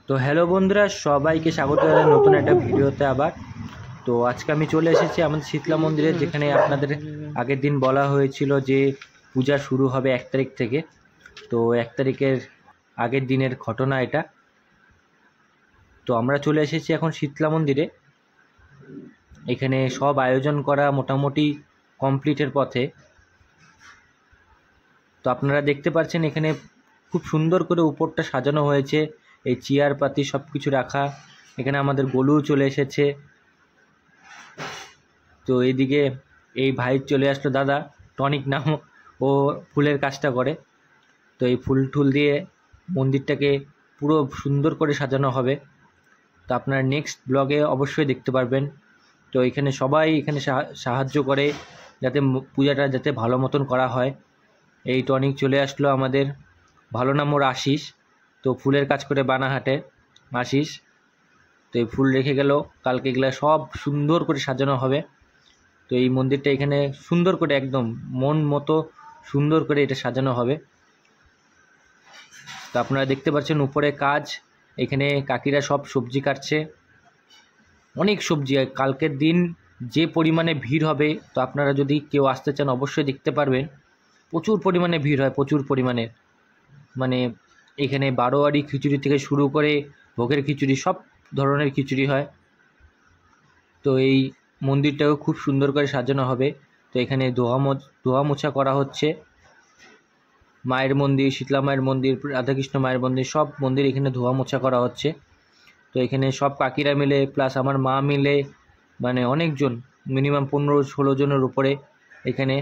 তো হ্যালো বন্ধুরা, সবাইকে স্বাগত জানাই নতুন একটা ভিডিওতে আবার। তো আজকে আমি চলে এসেছি আমাদের শীতলা মন্দিরে, যেখানে আপনাদের আগের দিন বলা হয়েছিল যে পূজা শুরু হবে 1 তারিখ থেকে। তো 1 তারিখের আগের দিনের ঘটনা এটা। তো আমরা চলে এসেছি এখন শীতলা মন্দিরে। এখানে সব আয়োজন করা মোটামুটি কমপ্লিটের পথে। তো আপনারা দেখতে পাচ্ছেন এখানে খুব সুন্দর করে উপরটা সাজানো হয়েছে, এই চেয়ার পাতি সব কিছু রাখা। এখানে আমাদের গোলুও চলে এসেছে। তো এইদিকে এই ভাই চলে আসলো, দাদা টনিক নাম, ও ফুলের কাজটা করে। তো এই ফুল টুল দিয়ে মন্দিরটাকে পুরো সুন্দর করে সাজানো হবে। তো আপনারা নেক্সট ব্লগে অবশ্যই দেখতে পারবেন। তো এখানে সবাই এখানে সাহায্য করে যাতে পূজাটা যাতে ভালো মতন করা হয়। এই টনিক চলে আসলো আমাদের, ভালো নাম ওর আশিস। তো ফুলের কাজ করে বানাহাটে আশিস। তো এই ফুল রেখে গেল, কালকে এগুলো সব সুন্দর করে সাজানো হবে। তো এই মন্দিরটা এখানে সুন্দর করে একদম মন মতো সুন্দর করে এটা সাজানো হবে। তো আপনারা দেখতে পাচ্ছেন উপরে কাজ, এখানে কাকিরা সব সবজি কাটছে, অনেক সবজি। কালকের দিন যে পরিমাণে ভিড় হবে, তো আপনারা যদি কেউ আসতে চান অবশ্যই দেখতে পারবেন। প্রচুর পরিমাণে ভিড় হয়, প্রচুর পরিমাণে। মানে এখানে বারোয়ারি খিচুড়ি থেকে শুরু করে ভোগের খিচুড়ি, সব ধরনের খিচুড়ি হয়। তো এই মন্দিরটাও খুব সুন্দর করে সাজানো হবে। তো এখানে ধোয়া মোছা করা হচ্ছে। মায়ের মন্দির, শীতলা মায়ের মন্দির, রাধাকৃষ্ণ মায়ের মন্দির, সব মন্দির এখানে ধোয়া মোছা করা হচ্ছে। তো এখানে সব কাকিরা মিলে প্লাস আমার মা মিলে, মানে অনেকজন, মিনিমাম 15-16 জনের উপরে এখানে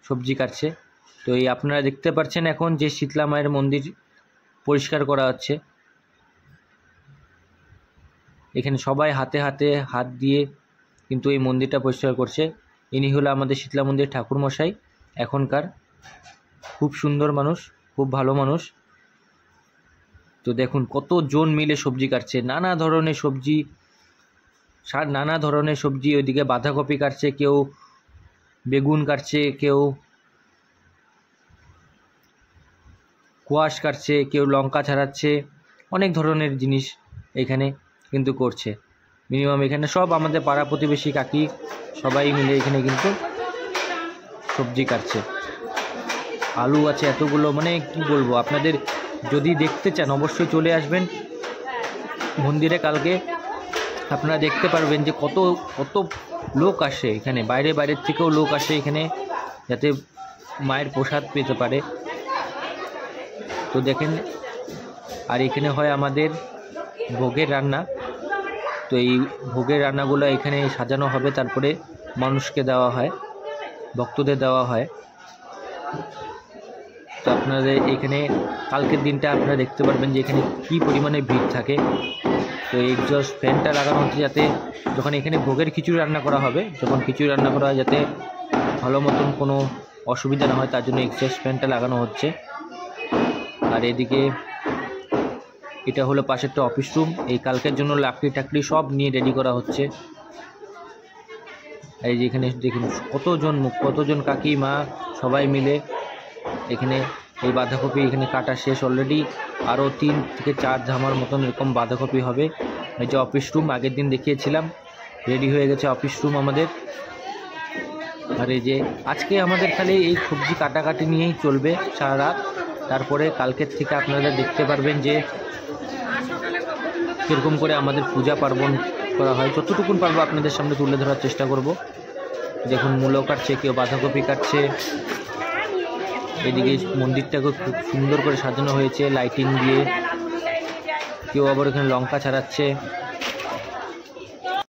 সবজি কাটছে। তো এই আপনারা দেখতে পাচ্ছেন এখন যে শীতলা মায়ের মন্দির পরিষ্কার করা হচ্ছে। এখানে সবাই হাতে হাতে হাত দিয়ে কিন্তু এই মন্দিরটা পরিষ্কার করছে। ইনি হলো আমাদের শীতলা মন্দির ঠাকুরমশাই এখনকার। খুব সুন্দর মানুষ, খুব ভালো মানুষ। তো দেখুন কতজন মিলে সবজি কাটছে, নানা ধরনের সবজি। ওইদিকে বাঁধাকপি কাটছে, কেউ বেগুন কাটছে, কেউ কোয়াশ কাটছে, কেউ লঙ্কা ছাড়াচ্ছে, অনেক ধরনের জিনিস এখানে কিন্তু করছে। মিনিমাম এখানে সব আমাদের পাড়া প্রতিবেশী কাকি সবাই মিলে এখানে কিন্তু সবজি কাটছে। আলু আছে এতগুলো, মানে কি বলবো, আপনাদের যদি দেখতে চান অবশ্যই চলে আসবেন মন্দিরে। কালকে আপনারা দেখতে পারবেন যে কত কত লোক আসে এখানে, বাইরের থেকেও লোক আসে এখানে যাতে মায়ের প্রসাদ পেতে পারে। তো দেখেন, আর এখানে হয় আমাদের ভোগের রান্না। তো এই ভোগের রান্নাগুলো এখানে সাজানো হবে, তারপরে মানুষকে দেওয়া হয়, ভক্তদের দেওয়া হয়। তো আপনাদের এখানে কালকের দিনটা আপনারা দেখতে পারবেন যে এখানে কী পরিমাণে ভিড় থাকে। তো এক্সস্ট ফ্যানটা লাগানো হচ্ছে যাতে যখন এখানে ভোগের খিচুড়ি রান্না করা হবে, যখন খিচুড়ি রান্না করা হয় যাতে ভালো মতন কোনো অসুবিধা না হয়, তার জন্য এক্সস্ট ফ্যানটা লাগানো হচ্ছে। আর এদিকে এটা হলো পাশেরটা অফিস রুম। এই কালকের জন্য লাকড়ি টাকড়ি সব নিয়ে রেডি করা হচ্ছে। এই যে এখানে দেখুন কতজন কাকি মা সবাই মিলে এখানে এই বাঁধাকপি এখানে কাটা শেষ অলরেডি। আরও 3 থেকে 4 ধামার মতন এরকম বাঁধাকপি হবে। এই যে অফিস রুম আগের দিন দেখিয়েছিলাম, রেডি হয়ে গেছে অফিস রুম আমাদের। আর এই যে আজকে আমাদের খালি এই সবজি কাটাকাটি নিয়েই চলবে সারা রাত। তারপরে কালকের থেকে আপনারা দেখতে পারবেন যে কীরকম করে আমাদের পূজা পার্বণ করা হয়। যতটুকুন পারবো আপনাদের সামনে তুলে ধরার চেষ্টা করব। দেখুন মূলো কাটছে, কেউ বাঁধাকপি কাটছে। এদিকে মন্দিরটাকে খুব সুন্দর করে সাজানো হয়েছে লাইটিং দিয়ে, কেউ আবার এখানে লঙ্কা ছাড়াচ্ছে।